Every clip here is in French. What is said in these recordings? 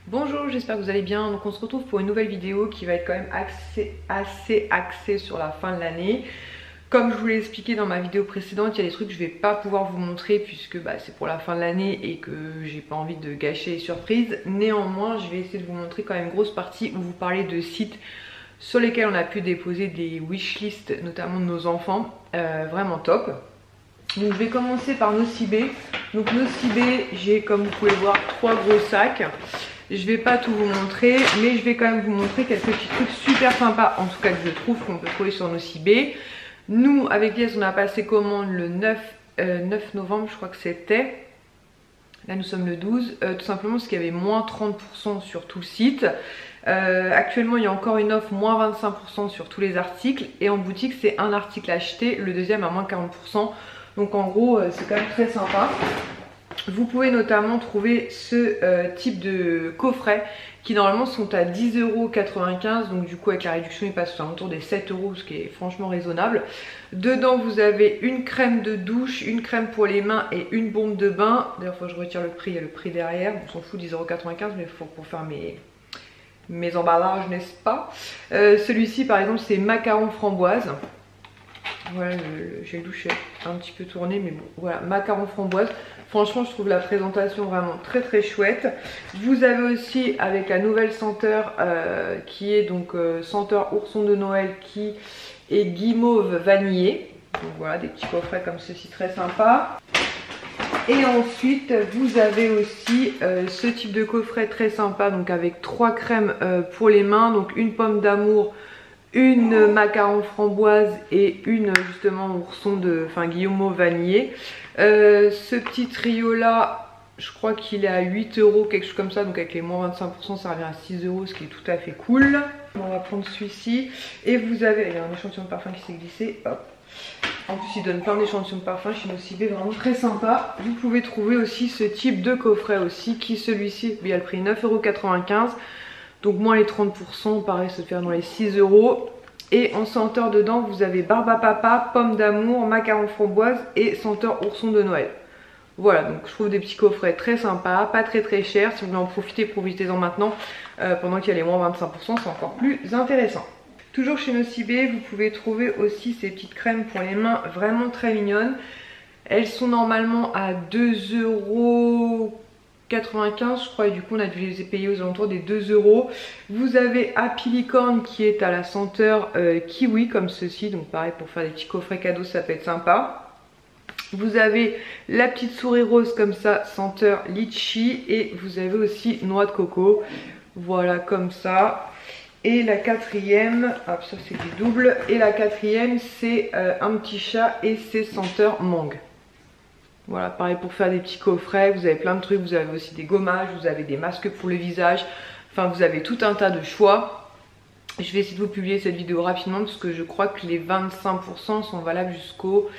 Bonjour, j'espère que vous allez bien. Donc on se retrouve pour une nouvelle vidéo qui va être quand même assez axée sur la fin de l'année. Comme je vous l'ai expliqué dans ma vidéo précédente, il y a des trucs que je vais pas pouvoir vous montrer puisque c'est pour la fin de l'année et que j'ai pas envie de gâcher les surprises. Néanmoins, je vais essayer de vous montrer quand même une grosse partie où vous parlez de sites sur lesquels on a pu déposer des wishlists, notamment de nos enfants. Vraiment top. Donc je vais commencer par Nocibé. Donc Nocibé, j'ai comme vous pouvez le voir 3 gros sacs. Je vais pas tout vous montrer, mais je vais quand même vous montrer quelques petits trucs super sympas, en tout cas que je trouve qu'on peut trouver sur Nocibé. Nous, avec Lies, on a passé commande le 9 novembre, je crois que c'était. Là, nous sommes le 12, tout simplement parce qu'il y avait moins 30% sur tout le site. Actuellement, il y a encore une offre moins 25% sur tous les articles. Et en boutique, c'est un article acheté, le deuxième à moins 40%. Donc en gros, c'est quand même très sympa. Vous pouvez notamment trouver ce type de coffret qui normalement sont à 10,95 €. Donc du coup avec la réduction ils passent autour des 7 €, ce qui est franchement raisonnable. Dedans vous avez une crème de douche, une crème pour les mains et une bombe de bain. D'ailleurs il faut que je retire le prix, il y a le prix derrière. On s'en fout, 10,95 €, mais il faut pour faire mes emballages, n'est-ce pas. Celui-ci par exemple c'est macaron framboise. Voilà, le gel douche est un petit peu tourné, mais bon, voilà, macaron framboise. Franchement, je trouve la présentation vraiment très chouette. Vous avez aussi, avec la nouvelle senteur, qui est donc senteur ourson de Noël, qui est guimauve vanillé. Donc voilà, des petits coffrets comme ceci, très sympa. Et ensuite, vous avez aussi ce type de coffret très sympa, donc avec 3 crèmes pour les mains, donc une pomme d'amour, une macaron framboise et une justement ourson de guillemot vanillé. Ce petit trio là, je crois qu'il est à 8 €, quelque chose comme ça, donc avec les moins 25% ça revient à 6 €, ce qui est tout à fait cool. On va prendre celui-ci et vous avez, il y a un échantillon de parfum qui s'est glissé, hop. En plus il donne plein d'échantillons de parfum chez Nocibé, vraiment très sympa. Vous pouvez trouver aussi ce type de coffret aussi, qui celui-ci, il a le prix 9,95 €. Donc moins les 30%, pareil, ça fait dans les 6 €. Et en senteur dedans, vous avez barbe à papa, pomme d'amour, macaron framboise et senteur ourson de Noël. Voilà, donc je trouve des petits coffrets très sympas, pas très chers. Si vous voulez en profiter, profitez-en maintenant. Pendant qu'il y a les moins 25%, c'est encore plus intéressant. Toujours chez Nocibé, vous pouvez trouver aussi ces petites crèmes pour les mains vraiment très mignonnes. Elles sont normalement à 2,95 € je crois, et du coup on a dû les payer aux alentours des 2 €. Vous avez Happy Licorne qui est à la senteur kiwi comme ceci, donc pareil pour faire des petits coffrets cadeaux ça peut être sympa. Vous avez la petite souris rose comme ça, senteur litchi, et vous avez aussi noix de coco, voilà comme ça. Et la quatrième, hop, ça c'est du double, et la quatrième c'est un petit chat et c'est senteur mangue. Voilà, pareil pour faire des petits coffrets, vous avez plein de trucs, vous avez aussi des gommages, vous avez des masques pour le visage, enfin vous avez tout un tas de choix. Je vais essayer de vous publier cette vidéo rapidement parce que je crois que les 25% sont valables jusqu'au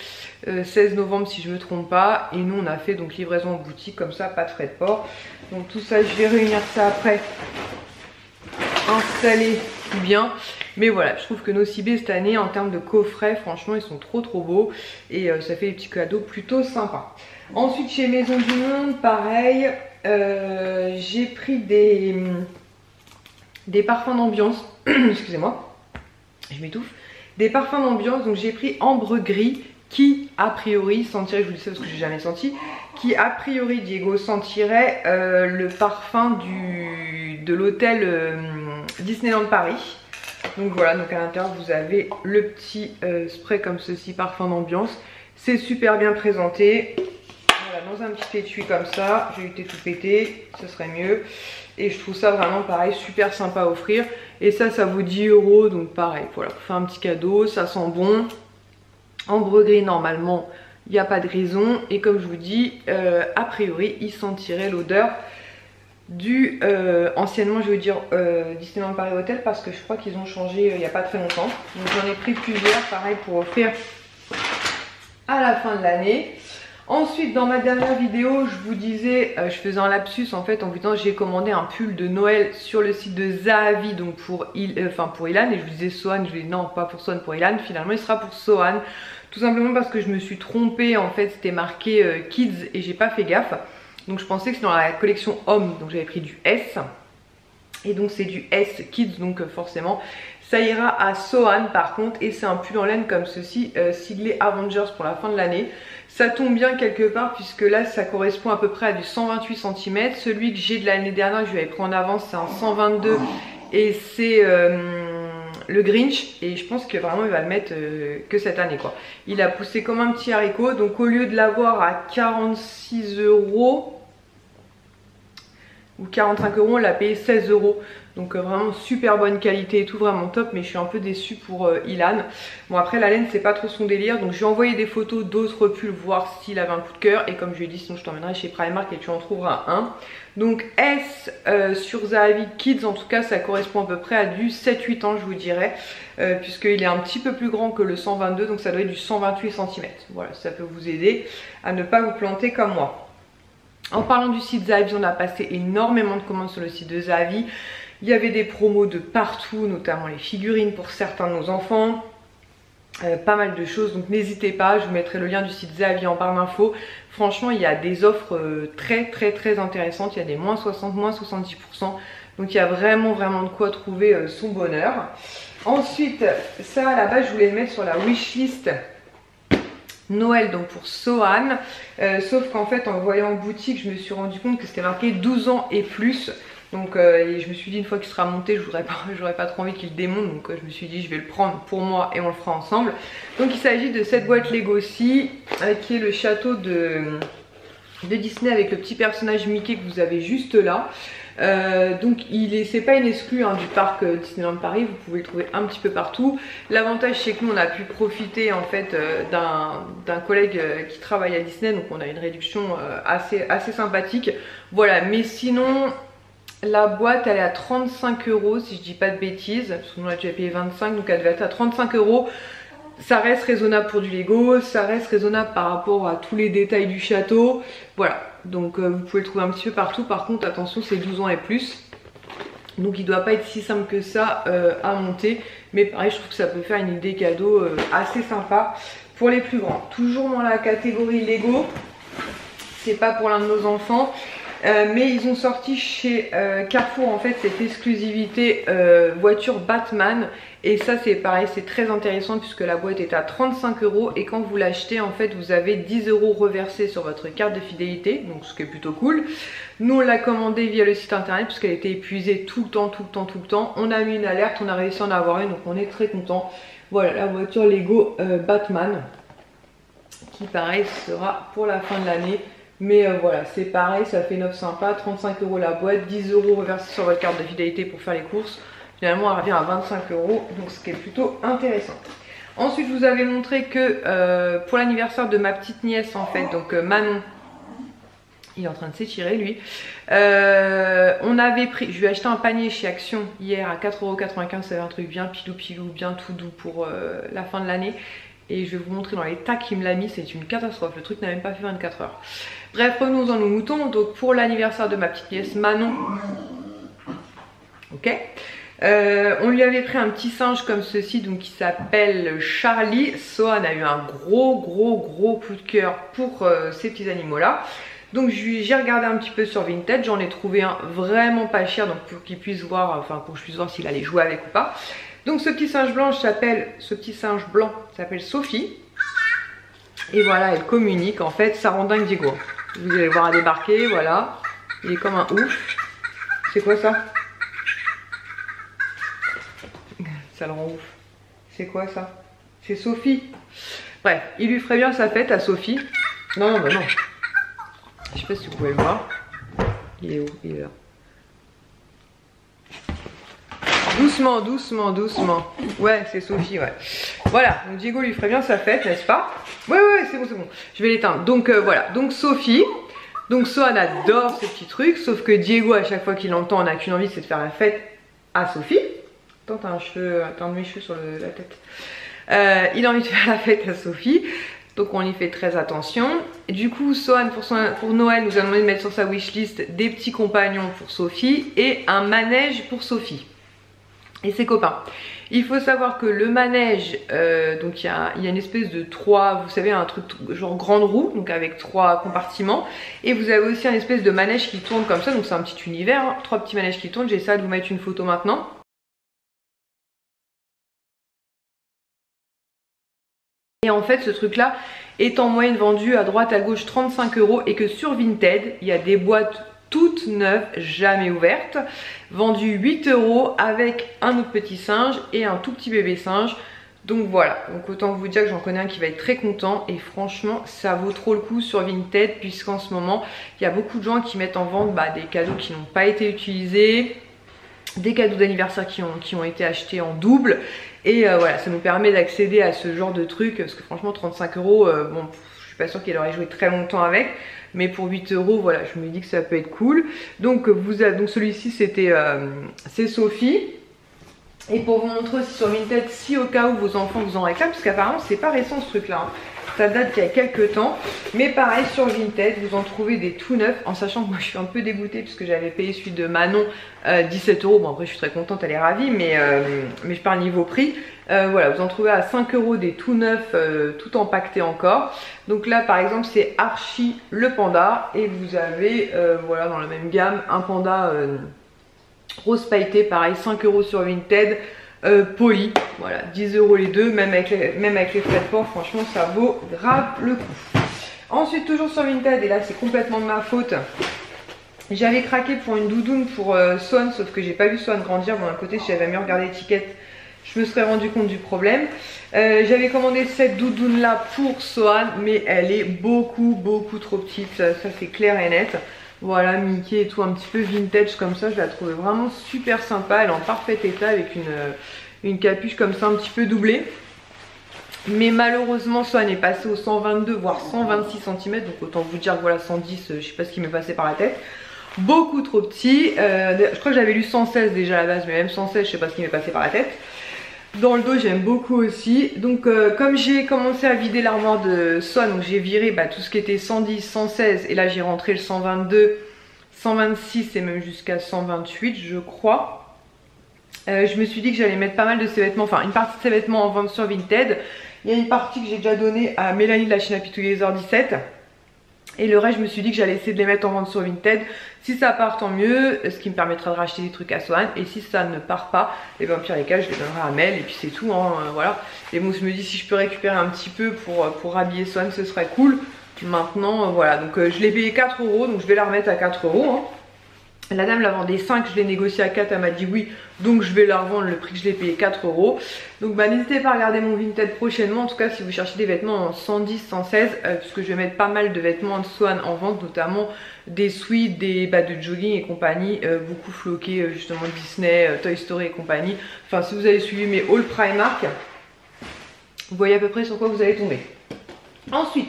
16 novembre si je ne me trompe pas. Et nous on a fait donc livraison en boutique comme ça, pas de frais de port. Donc tout ça je vais réunir ça après, installer bien. Mais voilà, je trouve que Nocibé cette année en termes de coffrets, franchement ils sont trop beaux. Et ça fait des petits cadeaux plutôt sympas. Ensuite chez Maison du Monde, pareil, j'ai pris des parfums d'ambiance. Excusez-moi, je m'étouffe. Des parfums d'ambiance, donc j'ai pris ambre gris qui a priori sentirait, je vous le sais parce que j'ai jamais senti, qui a priori Diego sentirait le parfum de l'hôtel Disneyland Paris. Donc voilà, donc à l'intérieur vous avez le petit spray comme ceci, parfum d'ambiance. C'est super bien présenté. Voilà, dans un petit étui comme ça, j'ai été tout pété, ce serait mieux. Et je trouve ça vraiment pareil, super sympa à offrir. Et ça vaut 10 €, donc pareil, voilà, pour faire un petit cadeau, ça sent bon. Ambre gris, normalement, il n'y a pas de raison. Et comme je vous dis, a priori, il sentirait l'odeur du anciennement je veux dire Disneyland Paris Hotel, parce que je crois qu'ils ont changé il n'y a pas très longtemps. Donc j'en ai pris plusieurs pareil pour offrir à la fin de l'année. Ensuite dans ma dernière vidéo je vous disais, je faisais un lapsus en fait en vous disant j'ai commandé un pull de Noël sur le site de Zahavi, donc pour Ilan, et je vous disais Sohan, je lui dis non pas pour Sohan, pour Ilan. Finalement il sera pour Sohan, tout simplement parce que je me suis trompée, en fait c'était marqué Kids et j'ai pas fait gaffe. Donc je pensais que c'était dans la collection homme, donc j'avais pris du S. Et donc c'est du S Kids, donc forcément ça ira à Sohan par contre. Et c'est un pull en laine comme ceci, siglé Avengers pour la fin de l'année. Ça tombe bien quelque part puisque là ça correspond à peu près à du 128 cm. Celui que j'ai de l'année dernière, je lui avais pris en avance, c'est un 122 et c'est le Grinch. Et je pense que vraiment il va le mettre que cette année quoi. Il a poussé comme un petit haricot. Donc au lieu de l'avoir à 46 € ou 45 €, on l'a payé 16 €. Donc vraiment super bonne qualité et tout, vraiment top. Mais je suis un peu déçue pour Ilan. Bon après la laine c'est pas trop son délire. Donc je lui ai envoyé des photos d'autres pulls, voir s'il avait un coup de cœur. Et comme je lui ai dit, sinon je t'emmènerai chez Primark et tu en trouveras un. Donc S sur Zahavi Kids, en tout cas ça correspond à peu près à du 7-8 ans je vous dirais. Puisqu'il est un petit peu plus grand que le 122. Donc ça doit être du 128 cm. Voilà, ça peut vous aider à ne pas vous planter comme moi. En parlant du site Zahavi, on a passé énormément de commandes sur le site de Zahavi. Il y avait des promos de partout, notamment les figurines pour certains de nos enfants. Pas mal de choses, donc n'hésitez pas, je vous mettrai le lien du site Zahavi en barre d'infos. Franchement, il y a des offres très intéressantes. Il y a des moins 60, moins 70%. Donc il y a vraiment de quoi trouver son bonheur. Ensuite, ça à la base, je voulais le mettre sur la wishlist Noël, donc pour Sohan, sauf qu'en fait en voyant en boutique je me suis rendu compte que c'était marqué 12 ans et plus. Donc et je me suis dit une fois qu'il sera monté, j'aurais pas trop envie qu'il démonte. Donc je me suis dit je vais le prendre pour moi et on le fera ensemble. Donc il s'agit de cette boîte Legoshi qui est le château de Disney avec le petit personnage Mickey que vous avez juste là. Donc c'est pas une exclue du parc Disneyland Paris, vous pouvez le trouver un petit peu partout. L'avantage c'est que nous on a pu profiter en fait d'un collègue qui travaille à Disney, donc on a une réduction assez sympathique. Voilà, mais sinon la boîte elle est à 35 € si je dis pas de bêtises, parce que nous on a déjà payé 25, donc elle devait être à 35 €. Ça reste raisonnable pour du Lego, ça reste raisonnable par rapport à tous les détails du château. Voilà, donc vous pouvez le trouver un petit peu partout. Par contre attention, c'est 12 ans et plus. Donc il doit pas être si simple que ça à monter. Mais pareil, je trouve que ça peut faire une idée cadeau assez sympa pour les plus grands. Toujours dans la catégorie Lego, c'est pas pour l'un de nos enfants. Mais ils ont sorti chez Carrefour en fait cette exclusivité voiture Batman. Et ça c'est pareil, c'est très intéressant puisque la boîte est à 35 € et quand vous l'achetez en fait vous avez 10 € reversés sur votre carte de fidélité, donc ce qui est plutôt cool. Nous on l'a commandé via le site internet puisqu'elle était épuisée tout le temps. On a mis une alerte, on a réussi à en avoir une, donc on est très content. Voilà la voiture Lego Batman qui pareil sera pour la fin de l'année. Mais voilà, c'est pareil, ça fait une offre sympa, 35 € la boîte, 10 € reversés sur votre carte de fidélité pour faire les courses. Finalement, elle revient à 25 €, donc ce qui est plutôt intéressant. Ensuite, je vous avais montré que pour l'anniversaire de ma petite nièce, en fait, donc Manon, il est en train de s'étirer lui. On avait pris, je lui ai acheté un panier chez Action hier à 4,95 €, c'est un truc bien pilou, bien tout doux pour la fin de l'année. Et je vais vous montrer dans les tas qu'il me l'a mis, c'est une catastrophe, le truc n'a même pas fait 24 heures. Bref, revenons-en nos moutons. Donc pour l'anniversaire de ma petite nièce Manon, ok, on lui avait pris un petit singe comme ceci, donc qui s'appelle Charlie. Sohan a eu un gros coup de cœur pour ces petits animaux là. Donc j'ai regardé un petit peu sur Vinted, j'en ai trouvé un vraiment pas cher, donc pour qu'il puisse voir, enfin pour que je puisse voir s'il allait jouer avec ou pas. Donc ce petit singe blanc s'appelle Sophie. Et voilà, elle communique, en fait, ça rend dingue Diego. Vous allez voir à débarquer, voilà. Il est comme un ouf. C'est quoi ça? Ça le rend ouf. C'est quoi ça? C'est Sophie. Bref, il lui ferait bien sa fête à Sophie. Non, bah non. Je sais pas si vous pouvez le voir. Il est où? Il est là. Doucement. Ouais, c'est Sophie, ouais. Voilà, donc Diego lui ferait bien sa fête, n'est-ce pas? Ouais, c'est bon. Je vais l'éteindre. Donc voilà, donc Sophie. Donc Sohan adore ce petit truc, sauf que Diego, à chaque fois qu'il l'entend, n'a qu'une envie, c'est de faire la fête à Sophie. Attends, t'as un de mes cheveux sur la tête. Il a envie de faire la fête à Sophie. Donc on y fait très attention. Et du coup, Sohan, pour Noël, nous a demandé de mettre sur sa wishlist des petits compagnons pour Sophie et un manège pour Sophie. et ses copains. Il faut savoir que le manège, donc il y a une espèce de 3, vous savez, un truc genre grande roue, donc avec 3 compartiments. Et vous avez aussi un espèce de manège qui tourne comme ça, donc c'est un petit univers, hein, 3 petits manèges qui tournent. J'essaie de vous mettre une photo maintenant. Et en fait ce truc là est en moyenne vendu à droite à gauche 35 € et que sur Vinted il y a des boîtes toutes neuves, jamais ouvertes, vendues 8 € avec un autre petit singe et un tout petit bébé singe. Donc voilà, donc autant vous dire que j'en connais un qui va être très content et franchement ça vaut trop le coup sur Vinted, puisqu'en ce moment il y a beaucoup de gens qui mettent en vente des cadeaux qui n'ont pas été utilisés, des cadeaux d'anniversaire qui ont été achetés en double. Et voilà, ça nous permet d'accéder à ce genre de truc, parce que franchement 35 €, bon, je suis pas sûre qu'il aurait joué très longtemps avec, mais pour 8 €, voilà, je me dis que ça peut être cool. Donc donc celui-ci c'est Sophie. Et pour vous montrer aussi sur Vinted, si au cas où vos enfants vous en réclament, parce qu'apparemment c'est pas récent ce truc là, hein. Ça date d'il y a quelques temps, mais pareil sur Vinted vous en trouvez des tout neufs, en sachant que moi je suis un peu dégoûtée puisque j'avais payé celui de Manon 17 €. Bon après je suis très contente, elle est ravie, mais je parle niveau prix. Voilà, vous en trouvez à 5 € des tout neufs, tout empaquetés encore. Donc là par exemple c'est Archie le panda, et vous avez voilà dans la même gamme un panda rose pailleté, pareil 5 € sur Vinted. Poli, voilà, 10 € les deux, même avec les frais de port, franchement ça vaut grave le coup. Ensuite toujours sur Vinted, et là c'est complètement de ma faute, j'avais craqué pour une doudoune pour Swan, sauf que j'ai pas vu Swan grandir. Bon, d'un côté si j'avais mieux regardé l'étiquette je me serais rendu compte du problème. J'avais commandé cette doudoune là pour Swan, mais elle est beaucoup trop petite, ça c'est clair et net. Voilà, Mickey et tout, un petit peu vintage comme ça, je la trouvais vraiment super sympa. Elle est en parfait état avec une capuche comme ça un petit peu doublée. Mais malheureusement Swan est passé au 122 voire 126 cm, donc autant vous dire que voilà 110, je sais pas ce qui m'est passé par la tête. Beaucoup trop petit, je crois que j'avais lu 116 déjà à la base, mais même 116 je sais pas ce qui m'est passé par la tête. Dans le dos j'aime beaucoup aussi. Donc comme j'ai commencé à vider l'armoire de Swan, donc j'ai viré tout ce qui était 110, 116, et là j'ai rentré le 122, 126 et même jusqu'à 128 je crois. Je me suis dit que j'allais mettre pas mal de ces vêtements, enfin une partie de ces vêtements en vente sur Vinted. Il y a une partie que j'ai déjà donnée à Mélanie de la chaîne Happy Together 17. Et le reste je me suis dit que j'allais essayer de les mettre en vente sur Vinted. Si ça part tant mieux, ce qui me permettra de racheter des trucs à Swan. Et si ça ne part pas, et bien au pire des cas je les donnerai à Mel et puis c'est tout, hein, voilà. Et bon je me dis si je peux récupérer un petit peu pour habiller Swan ce serait cool. Maintenant voilà, donc je l'ai payé 4 €, donc je vais la remettre à 4 €, hein. La dame la vendait 5, je l'ai négocié à 4, elle m'a dit oui, donc je vais la revendre le prix que je l'ai payé 4 €. Donc n'hésitez pas à regarder mon Vinted prochainement, en tout cas si vous cherchez des vêtements en 110, 116, puisque je vais mettre pas mal de vêtements de Swan en vente, notamment des sweats, des de jogging et compagnie, beaucoup floqués justement Disney, Toy Story et compagnie. Enfin si vous avez suivi mes hauls Primark, vous voyez à peu près sur quoi vous allez tomber. Ensuite,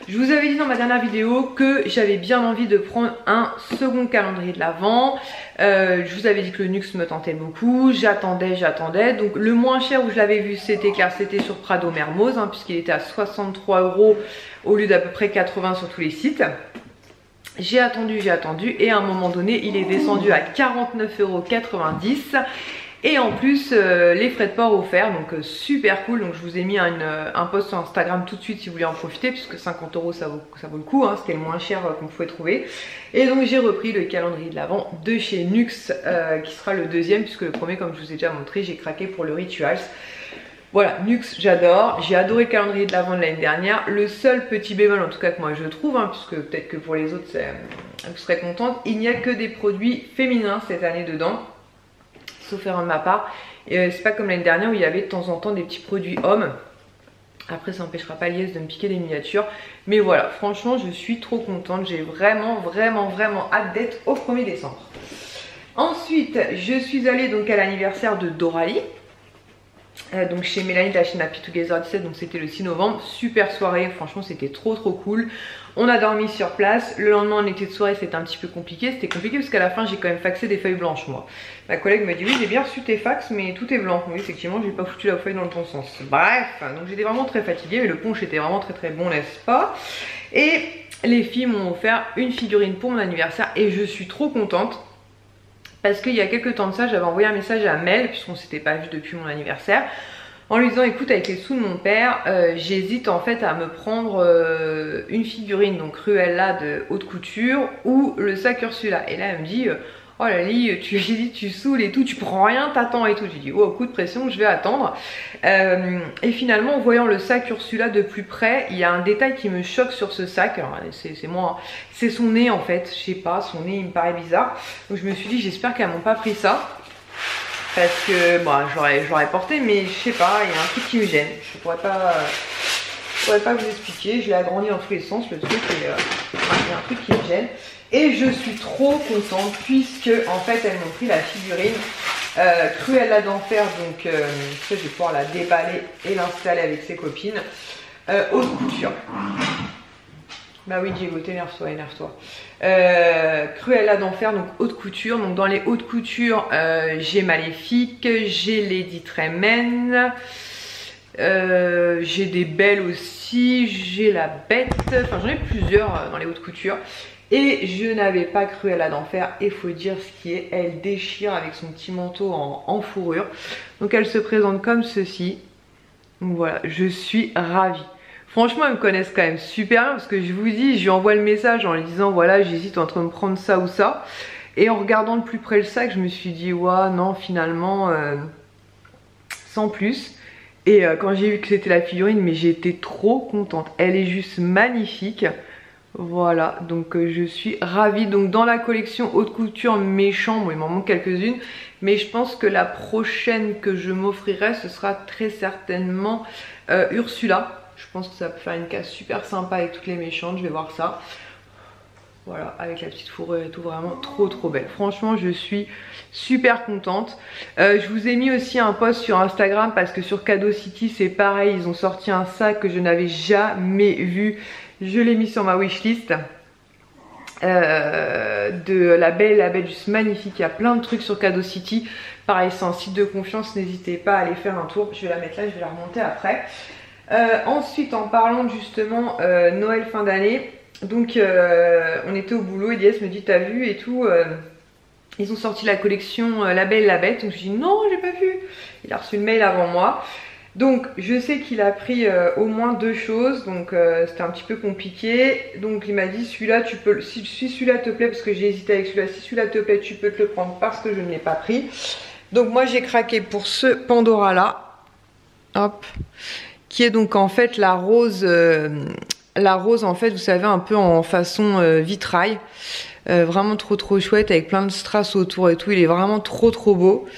je vous avais dit dans ma dernière vidéo que j'avais bien envie de prendre un second calendrier de l'Avent. Je vous avais dit que le Nux me tentait beaucoup, j'attendais. Donc le moins cher où je l'avais vu c'était clair, c'était sur Prado Mermoz, hein, puisqu'il était à 63 € au lieu d'à peu près 80 sur tous les sites. J'ai attendu et à un moment donné il est descendu à 49,90 €. Et en plus les frais de port offerts, donc super cool. Donc je vous ai mis un post sur Instagram tout de suite si vous voulez en profiter, puisque 50 € ça vaut le coup, hein, c'était le moins cher qu'on pouvait trouver. Et donc j'ai repris le calendrier de l'Avent de chez Nux, qui sera le deuxième, puisque le premier comme je vous ai déjà montré j'ai craqué pour le Rituals. Voilà, Nux j'adore, j'ai adoré le calendrier de l'Avent de l'année dernière. Le seul petit bémol en tout cas que moi je trouve, hein, puisque peut-être que pour les autres vous serez contente, il n'y a que des produits féminins cette année dedans, sauf erreur de ma part. Et c'est pas comme l'année dernière où il y avait de temps en temps des petits produits hommes. Après ça n'empêchera pas Lies de me piquer des miniatures. Mais voilà, franchement je suis trop contente. J'ai vraiment hâte d'être au 1er décembre. Ensuite je suis allée donc à l'anniversaire de Doralie. Donc chez Mélanie de la chaîne Happy Together 17, donc c'était le 6 novembre, super soirée, franchement c'était trop cool. On a dormi sur place, le lendemain on était de soirée, c'était un petit peu compliqué, parce qu'à la fin j'ai quand même faxé des feuilles blanches moi. Ma collègue me dit oui j'ai bien reçu tes fax mais tout est blanc, oui effectivement j'ai pas foutu la feuille dans le bon sens. Bref, donc j'étais vraiment très fatiguée mais le punch était vraiment très bon, n'est-ce pas? Et les filles m'ont offert une figurine pour mon anniversaire et je suis trop contente. Parce qu'il y a quelques temps de ça, j'avais envoyé un message à Mel, puisqu'on s'était pas vu depuis mon anniversaire, en lui disant écoute, avec les sous de mon père, j'hésite en fait à me prendre une figurine, donc Cruella de haute couture, ou le sac Ursula. Et là elle me dit oh Lali, tu saoules et tout, tu prends rien, t'attends et tout. J'ai dit oh coup de pression, je vais attendre. Et finalement, en voyant le sac Ursula de plus près, il y a un détail qui me choque sur ce sac. Alors c'est moi, hein. C'est son nez en fait, je sais pas, son nez il me paraît bizarre. Donc je me suis dit j'espère qu'elles m'ont pas pris ça. Parce que bon, j'aurais porté, mais je sais pas, il y a un truc qui me gêne. Je pourrais pas vous expliquer, je l'ai agrandi dans tous les sens le truc et il y a un truc qui me gêne. Et je suis trop contente puisque en fait elles m'ont pris la figurine Cruella d'enfer, donc ça je vais pouvoir la déballer et l'installer avec ses copines. Haute couture. Bah oui Diego, t'énerve-toi, énerve-toi. Cruella d'enfer, donc haute couture. Donc dans les hautes coutures, j'ai Maléfique, j'ai Lady Tremaine, j'ai des belles aussi, j'ai la bête, enfin j'en ai plusieurs dans les hautes coutures. Et je n'avais pas Cruella d'enfer, et faut dire ce qui est, elle déchire avec son petit manteau en fourrure. Donc elle se présente comme ceci. Donc voilà, je suis ravie. Franchement, elles me connaissent quand même super bien parce que je vous dis, je lui envoie le message en lui disant voilà, j'hésite entre me prendre ça ou ça. Et en regardant de plus près le sac, je me suis dit ouais, non, finalement, sans plus. Et quand j'ai vu que c'était la figurine, mais j'étais trop contente. Elle est juste magnifique. Voilà, donc je suis ravie. Donc dans la collection haute couture méchant, bon il m'en manque quelques-unes, mais je pense que la prochaine que je m'offrirai, ce sera très certainement Ursula. Je pense que ça peut faire une case super sympa avec toutes les méchantes, je vais voir ça. Voilà, avec la petite fourrure et tout, vraiment trop belle. Franchement, je suis super contente. Je vous ai mis aussi un post sur Instagram parce que sur Cadeau City, c'est pareil, ils ont sorti un sac que je n'avais jamais vu. Je l'ai mis sur ma wishlist. De La Belle et la Bête, juste magnifique. Il y a plein de trucs sur Cadeau City. Pareil, c'est un site de confiance, n'hésitez pas à aller faire un tour. Je vais la mettre là, je vais la remonter après. Ensuite, en parlant justement Noël fin d'année, donc on était au boulot, Elias me dit t'as vu et tout, ils ont sorti la collection La Belle et la Bête. Donc je dis non, j'ai pas vu. Il a reçu le mail avant moi. Donc je sais qu'il a pris au moins 2 choses, donc c'était un petit peu compliqué. Donc il m'a dit celui-là tu peux, si celui-là te plaît, parce que j'ai hésité avec celui-là, si celui-là te plaît tu peux te le prendre parce que je ne l'ai pas pris. Donc moi j'ai craqué pour ce Pandora là, hop, qui est donc en fait la rose en fait vous savez un peu en façon vitrail. Vraiment trop chouette avec plein de strass autour et tout, il est vraiment trop beau.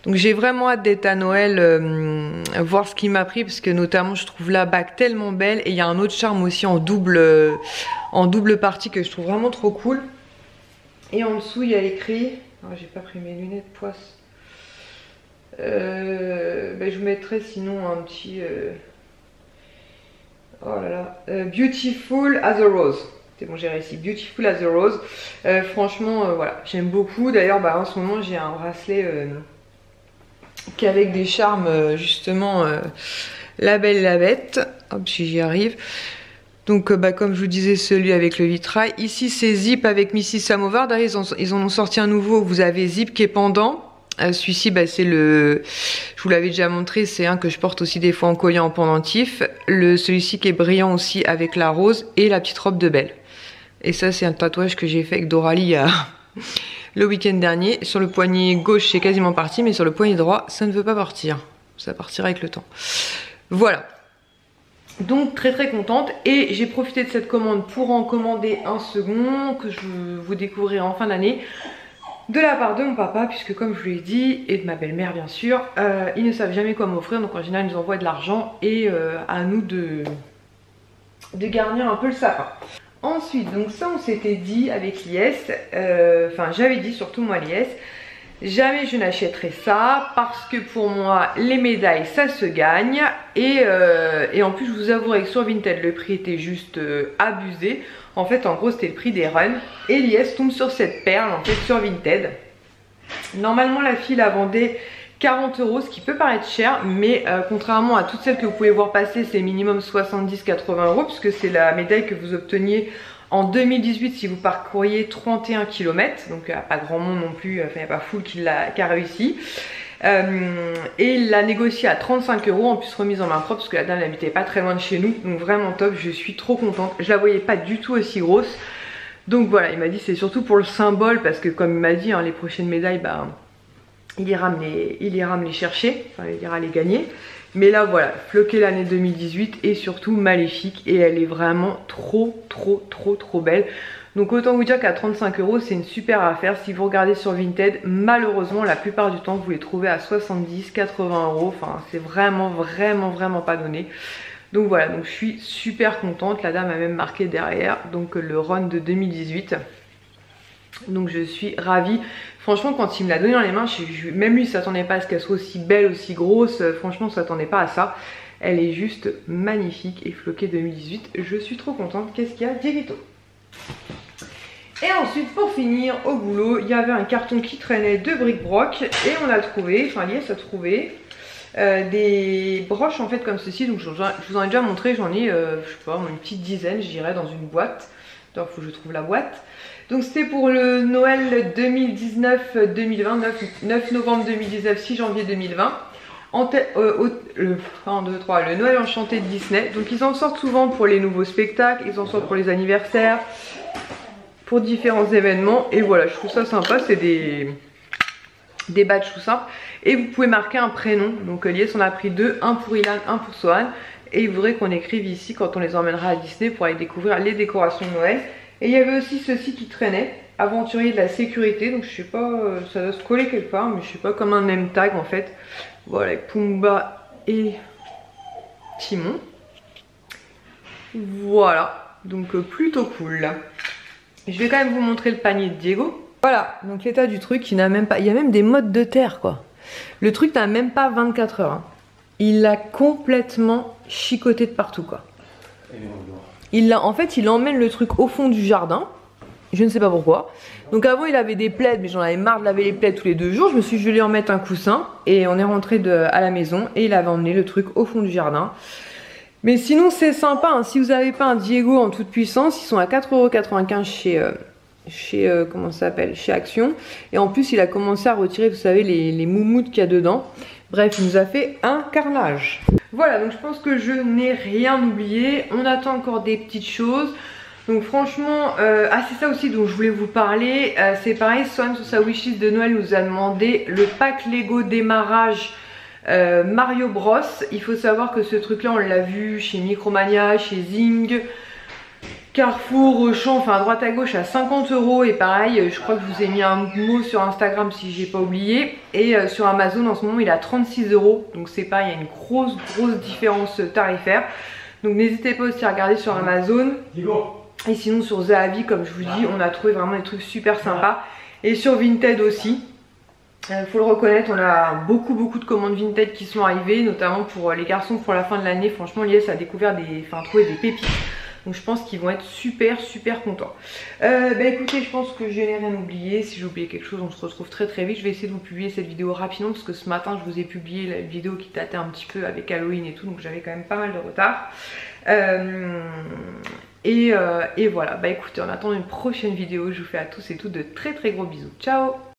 Donc j'ai vraiment hâte d'être à Noël, voir ce qu'il m'a pris, parce que notamment je trouve la bague tellement belle et il y a un autre charme aussi en double partie que je trouve vraiment trop cool. Et en dessous il y a écrit, oh, j'ai pas pris mes lunettes poisse, je vous mettrai sinon un petit oh là là, Beautiful as a Rose. C'est bon, j'ai réussi. Beautiful as a Rose. Franchement, voilà, j'aime beaucoup. D'ailleurs, en ce moment, j'ai un bracelet qui est avec des charmes, justement, La Belle et la Bête. Hop, si j'y arrive. Donc, comme je vous disais, celui avec le vitrail. Ici, c'est Zip avec Mrs Samovar. D'ailleurs, ils en ont sorti un nouveau. Vous avez Zip qui est pendant. Celui-ci, c'est le... Je vous l'avais déjà montré, c'est un que je porte aussi des fois en collier en pendentif. Celui-ci qui est brillant aussi avec la rose et la petite robe de Belle. Et ça, c'est un tatouage que j'ai fait avec Doralie le week-end dernier. Sur le poignet gauche, c'est quasiment parti, mais sur le poignet droit, ça ne veut pas partir. Ça partira avec le temps. Voilà. Donc, très contente. Et j'ai profité de cette commande pour en commander un second que je vous découvrirai en fin d'année. De la part de mon papa, puisque comme je vous l'ai dit, et de ma belle-mère bien sûr, ils ne savent jamais quoi m'offrir, donc en général ils nous envoient de l'argent et à nous de garnir un peu le sapin. Ensuite, donc ça on s'était dit avec Lies, enfin j'avais dit surtout moi Lies, jamais je n'achèterai ça parce que pour moi les médailles ça se gagne et en plus je vous avouerai que sur Vinted le prix était juste abusé. En fait, en gros, c'était le prix des runs. Et Lies tombe sur cette perle, en fait, sur Vinted. Normalement, la fille la vendait 40 €, ce qui peut paraître cher. Mais contrairement à toutes celles que vous pouvez voir passer, c'est minimum 70-80 €, puisque c'est la médaille que vous obteniez En 2018, si vous parcouriez 31 km, donc pas grand monde non plus, il n'y a pas full qui a réussi. Et il l'a négocié à 35 €, en plus remise en main propre parce que la dame n'habitait pas très loin de chez nous, donc vraiment top, je suis trop contente. Je la voyais pas du tout aussi grosse, donc voilà, il m'a dit c'est surtout pour le symbole parce que comme il m'a dit, hein, les prochaines médailles, bah, il ira me les chercher, enfin il ira les gagner. Mais là voilà, floqué l'année 2018 et surtout maléfique, et elle est vraiment trop belle. Donc autant vous dire qu'à 35 € c'est une super affaire. Si vous regardez sur Vinted, malheureusement la plupart du temps vous les trouvez à 70, 80 €. Enfin c'est vraiment pas donné. Donc voilà, donc je suis super contente. La dame a même marqué derrière donc le run de 2018. Donc je suis ravie. Franchement quand il me l'a donné dans les mains, même lui il s'attendait pas à ce qu'elle soit aussi belle, aussi grosse. Franchement on s'attendait pas à ça. Elle est juste magnifique et floquée 2018. Je suis trop contente. Qu'est-ce qu'il y a, Dieguito? Et ensuite pour finir au boulot, il y avait un carton qui traînait de bric-broc et on a trouvé, enfin Lies a trouvé des broches en fait comme ceci. Donc je vous en ai déjà montré, j'en ai je sais pas une petite dizaine je dirais dans une boîte. Donc il faut que je trouve la boîte. Donc c'était pour le Noël 2019-2020, 9 novembre 2019, 6 janvier 2020. Le Noël enchanté de Disney. Donc ils en sortent souvent pour les nouveaux spectacles, ils en sortent pour les anniversaires, pour différents événements. Et voilà, je trouve ça sympa, c'est des badges tout simples. Et vous pouvez marquer un prénom. Donc Lies on a pris deux, un pour Ilan, un pour Sohan. Et il voudrait qu'on écrive ici quand on les emmènera à Disney pour aller découvrir les décorations de Noël. Et il y avait aussi ceci qui traînait, aventurier de la sécurité. Donc je sais pas, ça doit se coller quelque part, mais je sais pas, comme un name tag en fait. Voilà, avec Pumba et Timon. Voilà, donc plutôt cool. Je vais quand même vous montrer le panier de Diego. Voilà, donc l'état du truc, il n'a même pas... Il y a même des modes de terre, quoi. Le truc n'a même pas 24 heures. Hein. Il l'a complètement chicoté de partout, quoi. En fait, il emmène le truc au fond du jardin. Je ne sais pas pourquoi. Donc avant, il avait des plaids, mais j'en avais marre de laver les plaids tous les 2 jours. Je me suis dit, je vais lui en mettre un coussin. Et on est rentré à la maison et il avait emmené le truc au fond du jardin. Mais sinon, c'est sympa. Hein. Si vous n'avez pas un Diego en toute puissance, ils sont à 4,95 € comment ça s'appelle, chez Action. Et en plus, il a commencé à retirer, vous savez, les moumoutes qu'il y a dedans. Bref, il nous a fait un carnage. Voilà, donc je pense que je n'ai rien oublié. On attend encore des petites choses. Donc franchement, c'est ça aussi dont je voulais vous parler. C'est pareil, Swan sur sa wishlist de Noël nous a demandé le pack Lego démarrage Mario Bros. Il faut savoir que ce truc là on l'a vu chez Micromania, chez Zing, Carrefour, Auchan, enfin à droite à gauche à 50 €. Et pareil, je crois que je vous ai mis un mot sur Instagram si j'ai pas oublié. Et sur Amazon en ce moment il est à 36 €. Donc c'est pareil, il y a une grosse différence tarifaire. Donc n'hésitez pas aussi à regarder sur Amazon. Et sinon sur Zahavi, comme je vous dis, on a trouvé vraiment des trucs super sympas. Et sur Vinted aussi. Faut le reconnaître, on a beaucoup de commandes Vinted qui sont arrivées, notamment pour les garçons pour la fin de l'année. Franchement, Lies a découvert trouvé des pépites. Donc je pense qu'ils vont être super contents. Écoutez, je pense que je n'ai rien oublié. Si j'ai oublié quelque chose, on se retrouve très vite. Je vais essayer de vous publier cette vidéo rapidement parce que ce matin je vous ai publié la vidéo qui datait un petit peu avec Halloween et tout, donc j'avais quand même pas mal de retard. Et voilà, écoutez, en attendant une prochaine vidéo, je vous fais à tous et toutes de très gros bisous. Ciao!